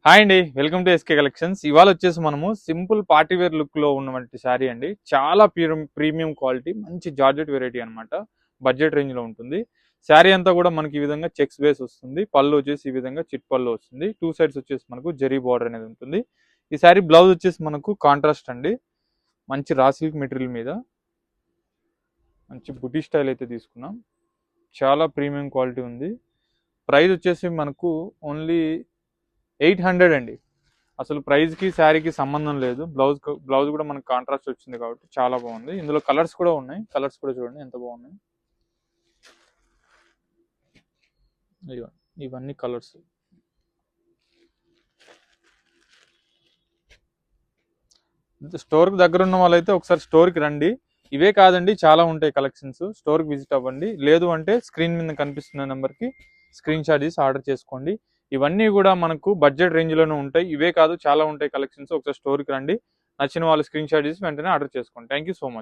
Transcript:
Hi అండి, welcome to SK collections. ఇవాళ వచ్చేసి మనము సింపుల్ పార్టీ వేర్ లుక్ లో ఉన్నటువంటి శారీ అండి. చాలా ప్రీమియం క్వాలిటీ, మంచి జార్జెట్ వెరైటీ అన్నమాట. బడ్జెట్ రేంజ్ లో ఉంటుంది. శారీ అంతా కూడా మనకి ఈ విధంగా చెక్స్ బేస్ వస్తుంది. పళ్ళు వచ్చేసి ఈ విధంగా చిట్ పళ్ళు వస్తుంది. టూ సైడ్స్ వచ్చేసి మనకు జరీ బార్డర్ అనేది ఉంటుంది. ఈ శారీ బ్లౌజ్ వచ్చేసి మనకు కాంట్రాస్ట్ అండి. మంచి రా సిల్క్ మెటీరియల్ మీద మంచి బుటీ స్టైల్ అయితే తీసుకున్నాం. చాలా ప్రీమియం క్వాలిటీ ఉంది. ప్రైస్ వచ్చేసి మనకు ఓన్లీ 800 అండి. అసలు ప్రైస్కి శారీకి సంబంధం లేదు. బ్లౌజ్ కూడా మనకు కాంట్రాస్ట్ వచ్చింది కాబట్టి చాలా బాగుంది. ఇందులో కలర్స్ కూడా ఉన్నాయి. కలర్స్ కూడా చూడండి ఎంత బాగున్నాయి. ఇవన్నీ కలర్స్. స్టోర్కి దగ్గర ఉన్న వాళ్ళైతే ఒకసారి స్టోర్కి రండి. ఇవే కాదండి, చాలా ఉంటాయి కలెక్షన్స్. స్టోర్కి విజిట్ అవ్వండి. లేదు అంటే స్క్రీన్ మీద కనిపిస్తున్న నెంబర్కి స్క్రీన్ షాట్ చేసి ఆర్డర్ చేసుకోండి. ఇవన్నీ కూడా మనకు బడ్జెట్ రేంజ్లోనే ఉంటాయి. ఇవే కాదు, చాలా ఉంటాయి కలెక్షన్స్. ఒకసారి స్టోర్కి రండి. నచ్చిన వాళ్ళు స్క్రీన్ షాట్ చేసి వెంటనే ఆర్డర్ చేసుకోండి. Thank you so much.